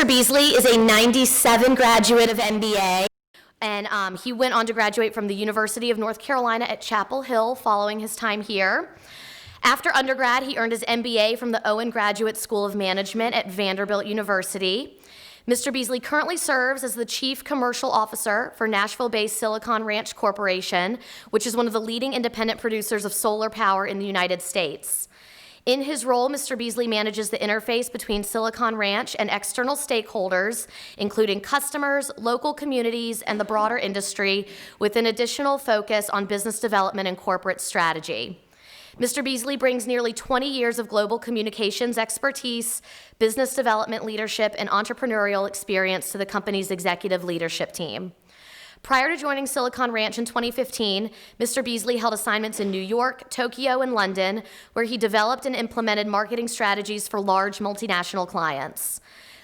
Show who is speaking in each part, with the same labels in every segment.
Speaker 1: Mr. Beasley is a 97 graduate of MBA, and he went on to graduate from the University of North Carolina at Chapel Hill following his time here. After undergrad, he earned his MBA from the Owen Graduate School of Management at Vanderbilt University. Mr. Beasley currently serves as the Chief Commercial Officer for Nashville-based Silicon Ranch Corporation, which is one of the leading independent producers of solar power in the United States. In his role, Mr. Beasley manages the interface between Silicon Ranch and external stakeholders, including customers, local communities, and the broader industry, with an additional focus on business development and corporate strategy. Mr. Beasley brings nearly 20 years of global communications expertise, business development leadership, and entrepreneurial experience to the company's executive leadership team. Prior to joining Silicon Ranch in 2015, Mr. Beasley held assignments in New York, Tokyo, and London, where he developed and implemented marketing strategies for large multinational clients.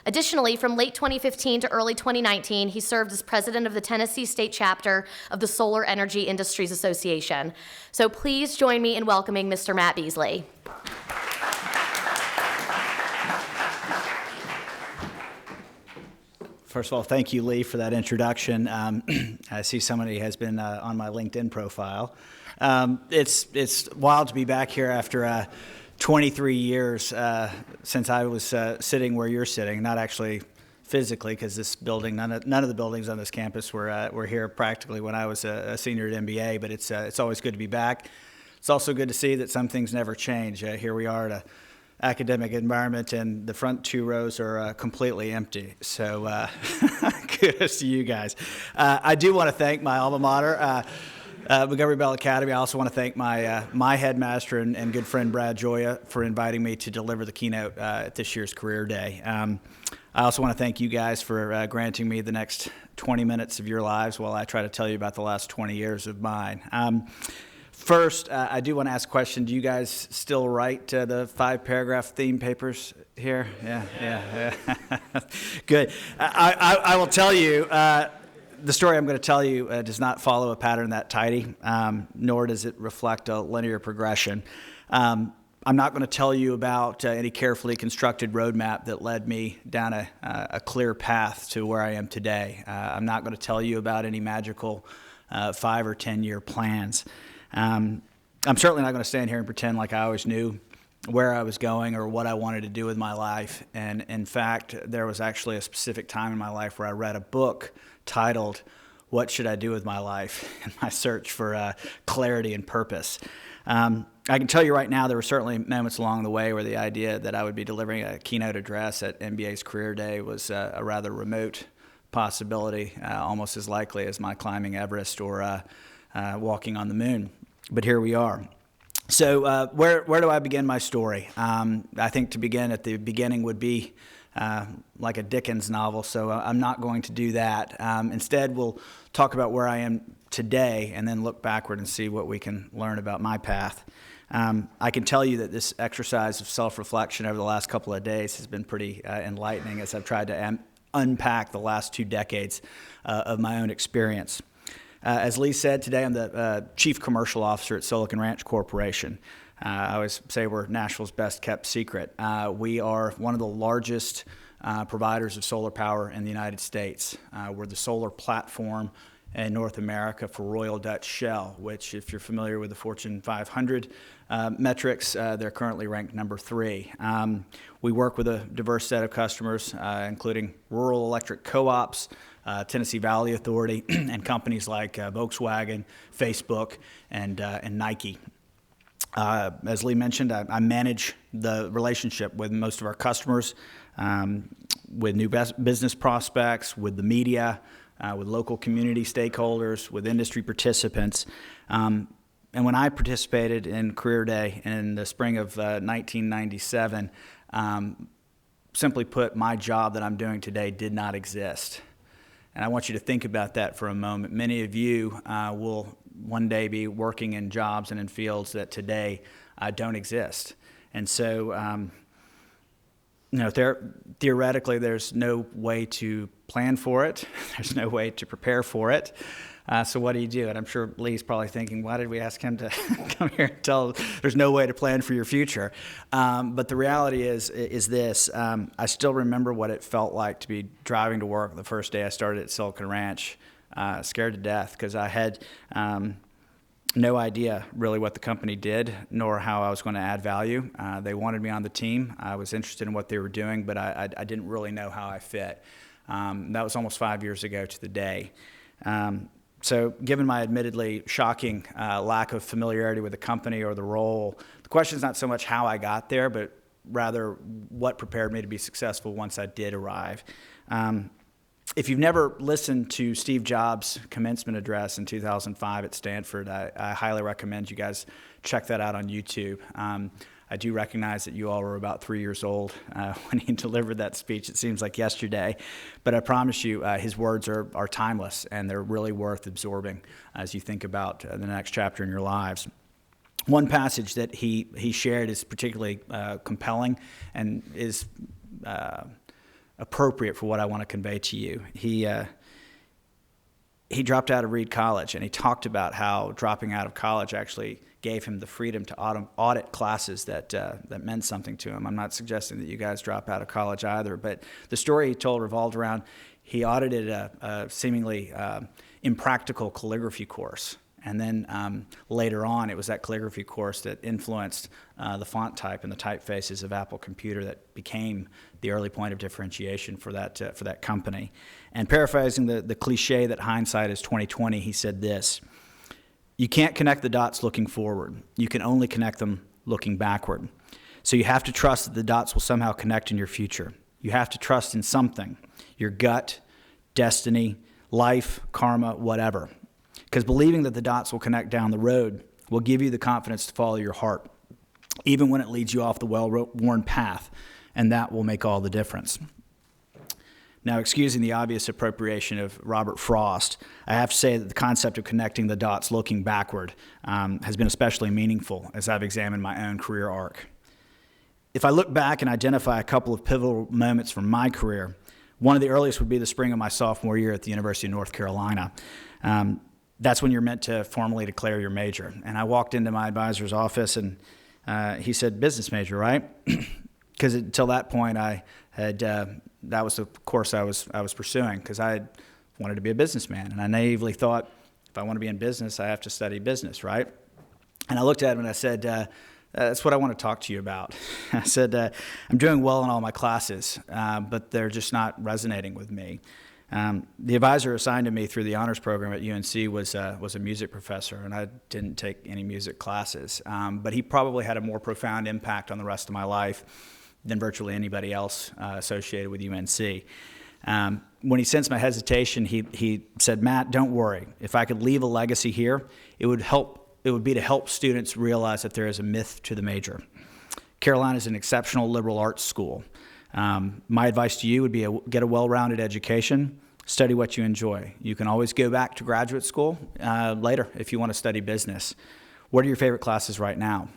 Speaker 1: Additionally, from late 2015 to early 2019, he served as president of the Tennessee State Chapter of the Solar Energy Industries Association. So please join me in welcoming Mr. Matt Beasley.
Speaker 2: First of all, thank you, Lee, for that introduction. I see somebody has been on my LinkedIn profile. It's wild to be back here after 23 years since I was sitting where you're sitting, not actually physically, because this building, none of the buildings on this campus were here practically when I was a senior at MBA, but it's always good to be back. It's also good to see that some things never change. Here we are at an academic environment, and the front two rows are completely empty. So kudos to you guys. I do want to thank my alma mater, Montgomery Bell Academy. I also want to thank my headmaster and good friend Brad Joya for inviting me to deliver the keynote at this year's Career Day. I also want to thank you guys for granting me the next 20 minutes of your lives while I try to tell you about the last 20 years of mine. First, I do want to ask a question. Do you guys still write the 5-paragraph theme papers here? Yeah. Good. I will tell you, the story I'm going to tell you does not follow a pattern that tidy, nor does it reflect a linear progression. I'm not going to tell you about any carefully constructed roadmap that led me down a clear path to where I am today. I'm not going to tell you about any magical 5 or 10-year plans. I'm certainly not going to stand here and pretend like I always knew where I was going or what I wanted to do with my life. And in fact, there was actually a specific time in my life where I read a book titled, "What Should I Do with My Life?" in my search for clarity and purpose. I can tell you right now, there were certainly moments along the way where the idea that I would be delivering a keynote address at MBA's Career Day was a rather remote possibility, almost as likely as my climbing Everest or walking on the moon. But here we are. So where do I begin my story? I think to begin at the beginning would be like a Dickens novel, so I'm not going to do that. Instead, we'll talk about where I am today and then look backward and see what we can learn about my path. I can tell you that this exercise of self-reflection over the last couple of days has been pretty enlightening as I've tried to unpack the last 2 decades of my own experience. As Lee said, today I'm the Chief Commercial Officer at Silicon Ranch Corporation. I always say we're Nashville's best kept secret. We are one of the largest providers of solar power in the United States. We're the solar platform in North America for Royal Dutch Shell, which, if you're familiar with the Fortune 500 metrics, they're currently ranked number 3. We work with a diverse set of customers, including rural electric co-ops, Tennessee Valley Authority, and companies like Volkswagen, Facebook, and Nike. As Lee mentioned, I manage the relationship with most of our customers, with new business prospects, with the media, with local community stakeholders, with industry participants. And when I participated in Career Day in the spring of 1997, simply put, my job that I'm doing today did not exist. And I want you to think about that for a moment. Many of you will one day be working in jobs and in fields that today don't exist. And so Theoretically, there's no way to plan for it. There's no way to prepare for it. So what do you do? And I'm sure Lee's probably thinking, why did we ask him to come here and tell there's no way to plan for your future? But the reality is this. I still remember what it felt like to be driving to work the first day I started at Silicon Ranch, scared to death because I had no idea really what the company did, nor how I was going to add value. They wanted me on the team. I was interested in what they were doing, but I didn't really know how I fit. That was almost 5 years ago to the day. So given my admittedly shocking lack of familiarity with the company or the role, the question is not so much how I got there, but rather what prepared me to be successful once I did arrive. If you've never listened to Steve Jobs' commencement address in 2005 at Stanford, I highly recommend you guys check that out on YouTube. I do recognize that you all were about 3 years old when he delivered that speech. It seems like yesterday. But I promise you, his words are timeless, and they're really worth absorbing as you think about the next chapter in your lives. One passage that he shared is particularly compelling and is appropriate for what I want to convey to you. He dropped out of Reed College, and he talked about how dropping out of college actually gave him the freedom to audit classes that meant something to him. I'm not suggesting that you guys drop out of college either, but the story he told revolved around he audited a seemingly impractical calligraphy course. And then later on, it was that calligraphy course that influenced the font type and the typefaces of Apple Computer that became the early point of differentiation for that company. And paraphrasing the cliche that hindsight is 20/20, he said this: "You can't connect the dots looking forward. You can only connect them looking backward. So you have to trust that the dots will somehow connect in your future. You have to trust in something, your gut, destiny, life, karma, whatever. Because believing that the dots will connect down the road will give you the confidence to follow your heart, even when it leads you off the well-worn path, and that will make all the difference." Now, excusing the obvious appropriation of Robert Frost, I have to say that the concept of connecting the dots looking backward has been especially meaningful as I've examined my own career arc. If I look back and identify a couple of pivotal moments from my career, one of the earliest would be the spring of my sophomore year at the University of North Carolina. That's when you're meant to formally declare your major. And I walked into my advisor's office, and he said, "Business major, right?" Because until that point, I had that was the course I was pursuing, because I wanted to be a businessman, and I naively thought, if I want to be in business, I have to study business, right? And I looked at him and I said, "That's what I want to talk to you about." I said, "I'm doing well in all my classes, but they're just not resonating with me." The advisor assigned to me through the honors program at UNC was a music professor, and I didn't take any music classes. But he probably had a more profound impact on the rest of my life than virtually anybody else associated with UNC. When he sensed my hesitation, he said, "Matt, don't worry. If I could leave a legacy here, it would be to help students realize that there is a myth to the major. Carolina is an exceptional liberal arts school. My advice to you would be get a well-rounded education, study what you enjoy. You can always go back to graduate school later if you want to study business. What are your favorite classes right now?"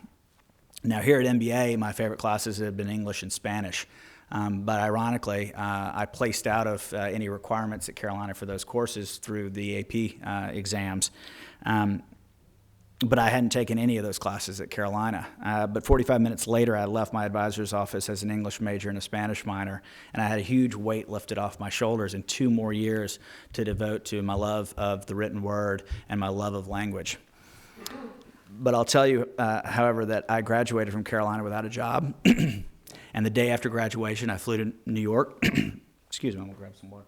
Speaker 2: Now, here at MBA, my favorite classes have been English and Spanish. But ironically, I placed out of any requirements at Carolina for those courses through the AP exams. But I hadn't taken any of those classes at Carolina. But 45 minutes later, I left my advisor's office as an English major and a Spanish minor, and I had a huge weight lifted off my shoulders and 2 more years to devote to my love of the written word and my love of language. But I'll tell you, however, that I graduated from Carolina without a job, and the day after graduation, I flew to New York. Excuse me, I'm gonna grab some water.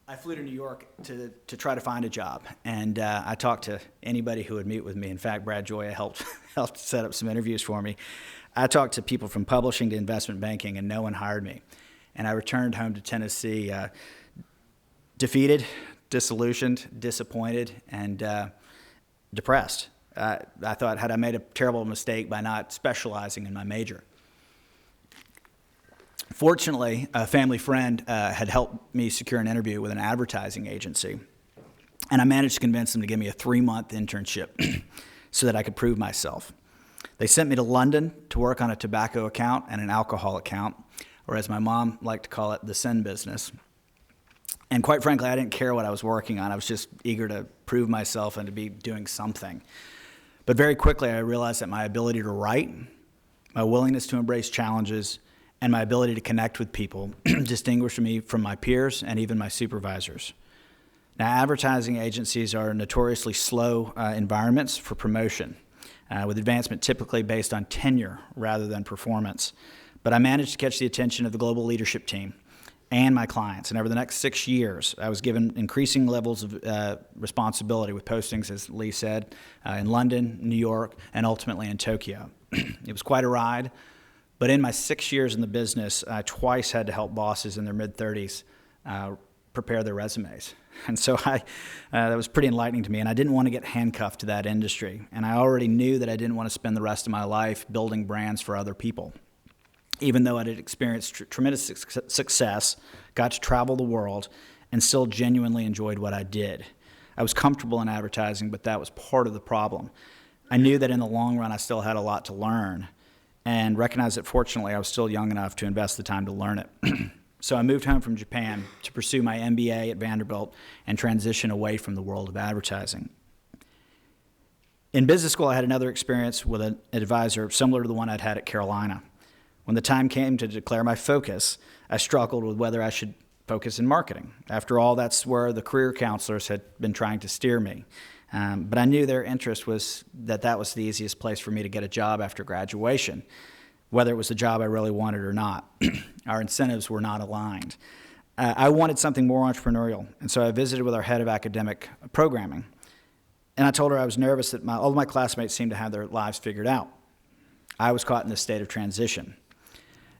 Speaker 2: I flew to New York to try to find a job, and I talked to anybody who would meet with me. In fact, Brad Joya helped set up some interviews for me. I talked to people from publishing to investment banking, and no one hired me. And I returned home to Tennessee defeated, disillusioned, disappointed, and depressed. I thought, had I made a terrible mistake by not specializing in my major? Fortunately, a family friend had helped me secure an interview with an advertising agency, and I managed to convince them to give me a 3-month internship so that I could prove myself. They sent me to London to work on a tobacco account and an alcohol account, or as my mom liked to call it, the sin business. And quite frankly, I didn't care what I was working on. I was just eager to prove myself and to be doing something. But very quickly, I realized that my ability to write, my willingness to embrace challenges, and my ability to connect with people distinguished me from my peers and even my supervisors. Now, advertising agencies are notoriously slow environments for promotion, with advancement typically based on tenure rather than performance. But I managed to catch the attention of the global leadership team and my clients. And over the next 6 years, I was given increasing levels of responsibility with postings, as Lee said, in London, New York, and ultimately in Tokyo. It was quite a ride, but in my 6 years in the business, I twice had to help bosses in their mid-30s prepare their resumes. And so that was pretty enlightening to me, and I didn't want to get handcuffed to that industry. And I already knew that I didn't want to spend the rest of my life building brands for other people. Even though I had experienced tremendous success, got to travel the world, and still genuinely enjoyed what I did. I was comfortable in advertising, but that was part of the problem. I knew that in the long run, I still had a lot to learn, and recognized that fortunately, I was still young enough to invest the time to learn it. So I moved home from Japan to pursue my MBA at Vanderbilt and transition away from the world of advertising. In business school, I had another experience with an advisor similar to the one I'd had at Carolina. When the time came to declare my focus, I struggled with whether I should focus in marketing. After all, that's where the career counselors had been trying to steer me. But I knew their interest was that was the easiest place for me to get a job after graduation, whether it was the job I really wanted or not. Our incentives were not aligned. I wanted something more entrepreneurial, and so I visited with our head of academic programming. And I told her I was nervous that all of my classmates seemed to have their lives figured out. I was caught in this state of transition.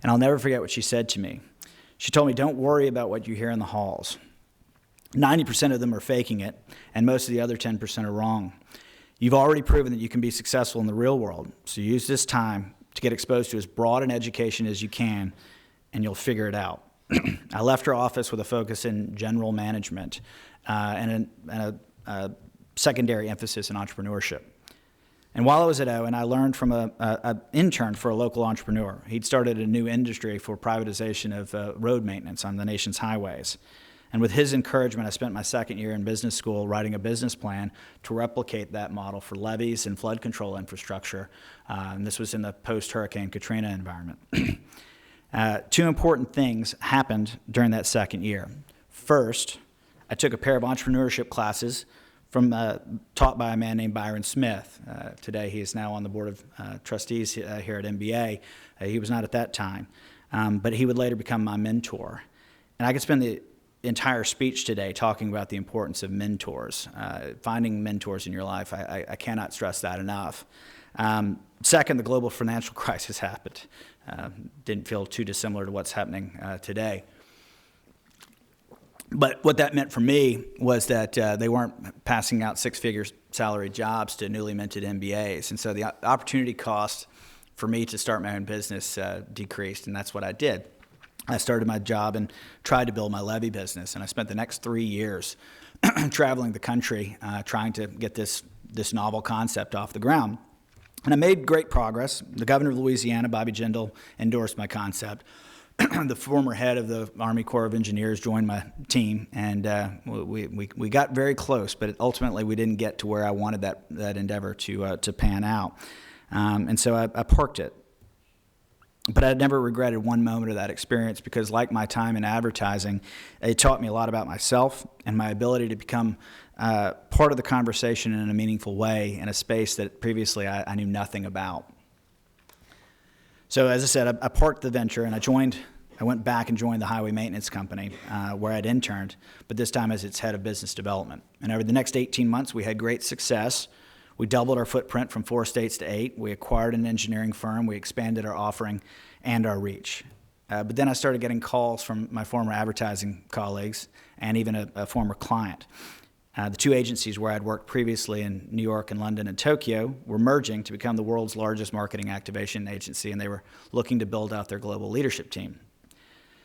Speaker 2: And I'll never forget what she said to me. She told me, "Don't worry about what you hear in the halls. 90% of them are faking it, and most of the other 10% are wrong. You've already proven that you can be successful in the real world, so use this time to get exposed to as broad an education as you can, and you'll figure it out." I left her office with a focus in general management and a secondary emphasis in entrepreneurship. And while I was at Owen, I learned from an intern for a local entrepreneur. He'd started a new industry for privatization of road maintenance on the nation's highways. And with his encouragement, I spent my second year in business school writing a business plan to replicate that model for levees and flood control infrastructure. And this was in the post-Hurricane Katrina environment. Two important things happened during that second year. First, I took a pair of entrepreneurship classes taught by a man named Byron Smith. Today, he is now on the board of trustees here at MBA. He was not at that time, but he would later become my mentor. And I could spend the entire speech today talking about the importance of mentors, finding mentors in your life. I cannot stress that enough. Second, the global financial crisis happened. Didn't feel too dissimilar to what's happening today. But what that meant for me was that they weren't passing out six-figure salary jobs to newly minted MBAs. And so the opportunity cost for me to start my own business decreased, and that's what I did. I started my job and tried to build my levy business, and I spent the next 3 years traveling the country trying to get this novel concept off the ground. And I made great progress. The governor of Louisiana, Bobby Jindal, endorsed my concept. The former head of the Army Corps of Engineers joined my team, and we got very close, but ultimately we didn't get to where I wanted that endeavor to pan out. And so I parked it. But I never regretted one moment of that experience because, like my time in advertising, it taught me a lot about myself and my ability to become part of the conversation in a meaningful way in a space that previously I knew nothing about. So as I said, I parked the venture and I went back and joined the highway maintenance company where I'd interned, but this time as its head of business development. And over the next 18 months, we had great success. We doubled our footprint from 4 states to 8. We acquired an engineering firm. We expanded our offering and our reach. But then I started getting calls from my former advertising colleagues and even a former client. The two agencies where I'd worked previously in New York and London and Tokyo were merging to become the world's largest marketing activation agency, and they were looking to build out their global leadership team.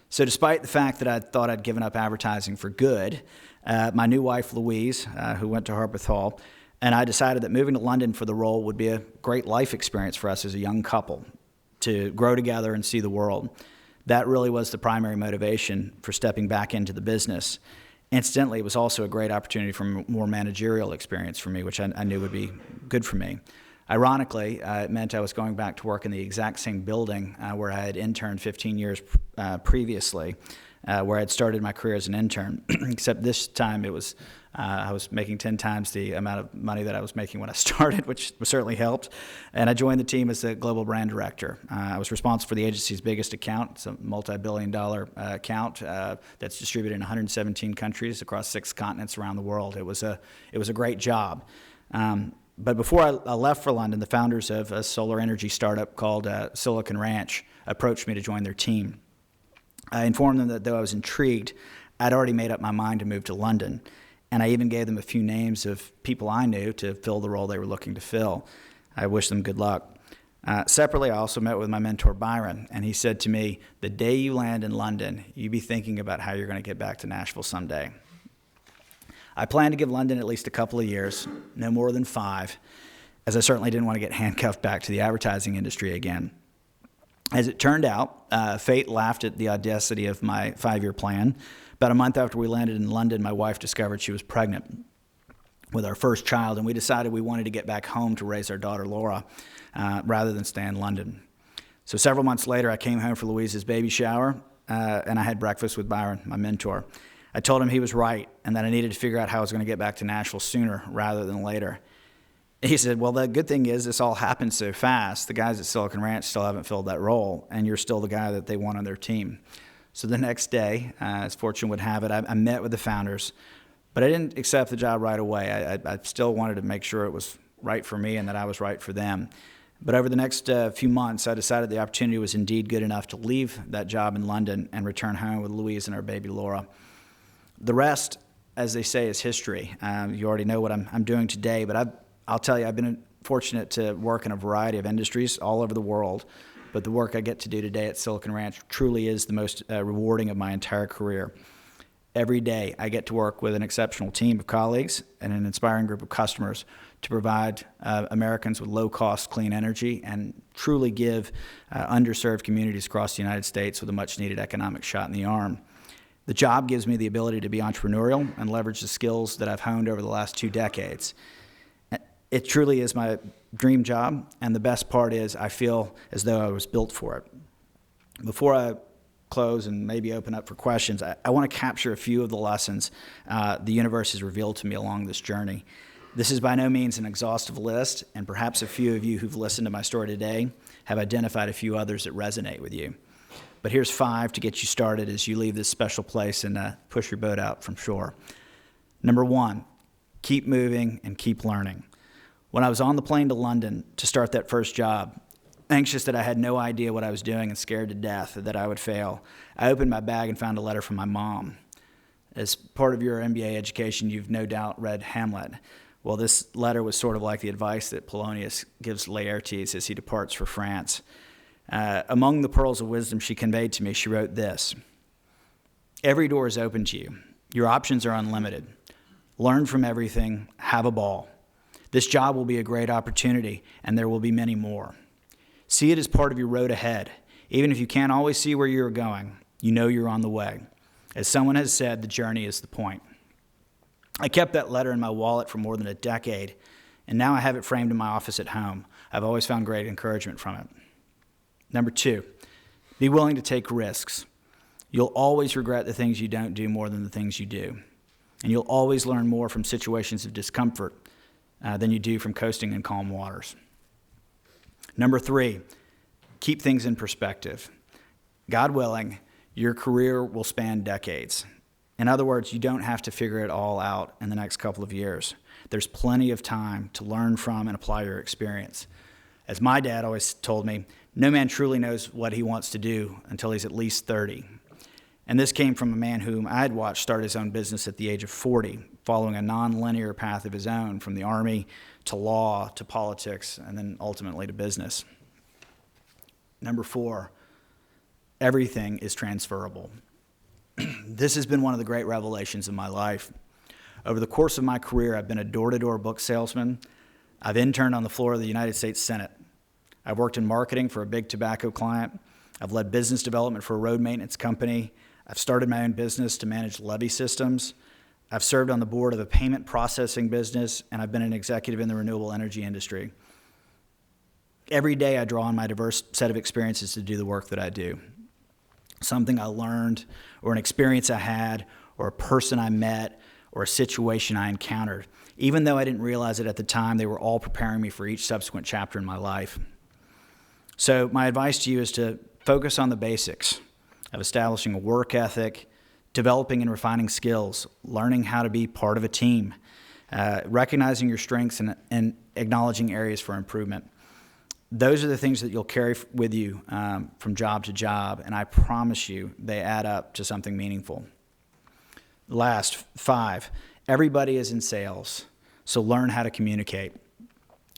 Speaker 2: So despite the fact that I thought I'd given up advertising for good, my new wife, Louise, who went to Harpeth Hall, And I decided that moving to London for the role would be a great life experience for us as a young couple, to grow together and see the world. That really was the primary motivation for stepping back into the business. Incidentally, it was also a great opportunity for more managerial experience for me, which I knew would be good for me. Ironically, it meant I was going back to work in the exact same building where I had interned 15 years previously, where I had started my career as an intern, except this time it was I was making 10 times the amount of money that I was making when I started, which certainly helped. And I joined the team as the global brand director. I was responsible for the agency's biggest account. It's a multi-billion-dollar account that's distributed in 117 countries across 6 continents around the world. It was a great job. But before I left for London, the founders of a solar energy startup called Silicon Ranch approached me to join their team. I informed them that though I was intrigued, I'd already made up my mind to move to London. And I even gave them a few names of people I knew to fill the role they were looking to fill. I wished them good luck. Separately, I also met with my mentor, Byron, and he said to me, the day you land in London, you be thinking about how you're going to get back to Nashville someday. I plan to give London at least a couple of years, no more than 5, as I certainly didn't want to get handcuffed back to the advertising industry again. As it turned out, fate laughed at the audacity of my 5-year plan. About a month after we landed in London, my wife discovered she was pregnant with our first child, and we decided we wanted to get back home to raise our daughter, Laura, rather than stay in London. So several months later, I came home for Louise's baby shower, and I had breakfast with Byron, my mentor. I told him he was right, and that I needed to figure out how I was going to get back to Nashville sooner rather than later. He said, well, the good thing is this all happened so fast. The guys at Silicon Ranch still haven't filled that role, and you're still the guy that they want on their team. So the next day, as fortune would have it, I met with the founders, but I didn't accept the job right away. I still wanted to make sure it was right for me and that I was right for them. But over the next few months, I decided the opportunity was indeed good enough to leave that job in London and return home with Louise and our baby Laura. The rest, as they say, is history. You already know what I'm doing today, but I'll tell you, I've been fortunate to work in a variety of industries all over the world. But the work I get to do today at Silicon Ranch truly is the most rewarding of my entire career. Every day, I get to work with an exceptional team of colleagues and an inspiring group of customers to provide Americans with low-cost, clean energy and truly give underserved communities across the United States with a much-needed economic shot in the arm. The job gives me the ability to be entrepreneurial and leverage the skills that I've honed over the last 2 decades. It truly is my dream job, and the best part is I feel as though I was built for it. Before I close and maybe open up for questions, I want to capture a few of the lessons the universe has revealed to me along this journey. This is by no means an exhaustive list, and perhaps a few of you who've listened to my story today have identified a few others that resonate with you. But here's 5 to get you started as you leave this special place and push your boat out from shore. Number 1, keep moving and keep learning. When I was on the plane to London to start that first job, anxious that I had no idea what I was doing and scared to death that I would fail, I opened my bag and found a letter from my mom. As part of your MBA education, you've no doubt read Hamlet. Well, this letter was sort of like the advice that Polonius gives Laertes as he departs for France. Among the pearls of wisdom she conveyed to me, she wrote this: every door is open to you. Your options are unlimited. Learn from everything. Have a ball. This job will be a great opportunity, and there will be many more. See it as part of your road ahead. Even if you can't always see where you're going, you know you're on the way. As someone has said, the journey is the point. I kept that letter in my wallet for more than a decade, and now I have it framed in my office at home. I've always found great encouragement from it. Number 2, be willing to take risks. You'll always regret the things you don't do more than the things you do. And you'll always learn more from situations of discomfort than you do from coasting in calm waters. Number 3, keep things in perspective. God willing, your career will span decades. In other words, you don't have to figure it all out in the next couple of years. There's plenty of time to learn from and apply your experience. As my dad always told me, no man truly knows what he wants to do until he's at least 30. And this came from a man whom I had watched start his own business at the age of 40, following a non-linear path of his own from the Army to law to politics and then ultimately to business. Number 4, everything is transferable. This has been one of the great revelations of my life. Over the course of my career, I've been a door-to-door book salesman. I've interned on the floor of the United States Senate. I've worked in marketing for a big tobacco client. I've led business development for a road maintenance company. I've started my own business to manage levy systems. I've served on the board of a payment processing business, and I've been an executive in the renewable energy industry. Every day I draw on my diverse set of experiences to do the work that I do. Something I learned, or an experience I had, or a person I met, or a situation I encountered. Even though I didn't realize it at the time, they were all preparing me for each subsequent chapter in my life. So my advice to you is to focus on the basics of establishing a work ethic, developing and refining skills, learning how to be part of a team, recognizing your strengths and acknowledging areas for improvement. Those are the things that you'll carry with you from job to job, and I promise you they add up to something meaningful. Last, 5, everybody is in sales, so learn how to communicate.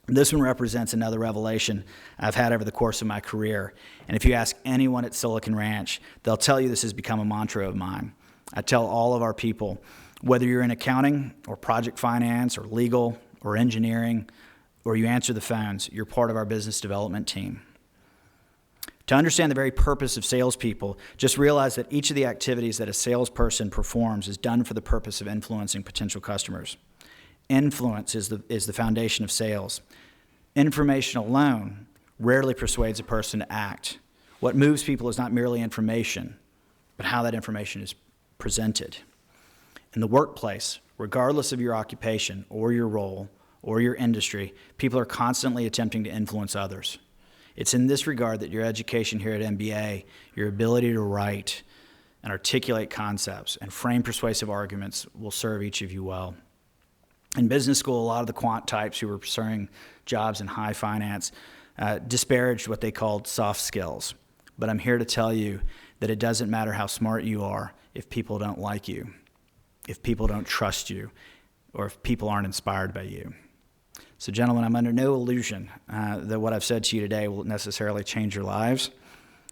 Speaker 2: This one represents another revelation I've had over the course of my career, and if you ask anyone at Silicon Ranch, they'll tell you this has become a mantra of mine. I tell all of our people, whether you're in accounting or project finance or legal or engineering, or you answer the phones, you're part of our business development team. To understand the very purpose of salespeople, just realize that each of the activities that a salesperson performs is done for the purpose of influencing potential customers. Influence is the foundation of sales. Information alone rarely persuades a person to act. What moves people is not merely information, but how that information is presented. In the workplace, regardless of your occupation or your role or your industry, people are constantly attempting to influence others. It's in this regard that your education here at MBA, your ability to write and articulate concepts and frame persuasive arguments will serve each of you well. In business school, a lot of the quant types who were pursuing jobs in high finance disparaged what they called soft skills. But I'm here to tell you that it doesn't matter how smart you are if people don't like you, if people don't trust you, or if people aren't inspired by you. So gentlemen, I'm under no illusion that what I've said to you today will necessarily change your lives,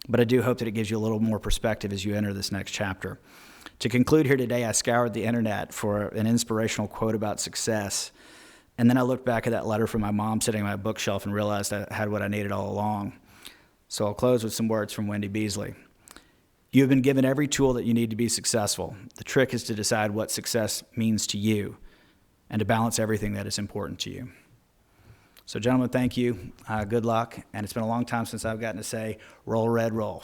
Speaker 2: but I do hope that it gives you a little more perspective as you enter this next chapter. To conclude here today, I scoured the internet for an inspirational quote about success, and then I looked back at that letter from my mom sitting on my bookshelf and realized I had what I needed all along. So I'll close with some words from Wendy Beasley. You have been given every tool that you need to be successful. The trick is to decide what success means to you and to balance everything that is important to you. So gentlemen, thank you. Good luck. And it's been a long time since I've gotten to say, roll, Red, roll.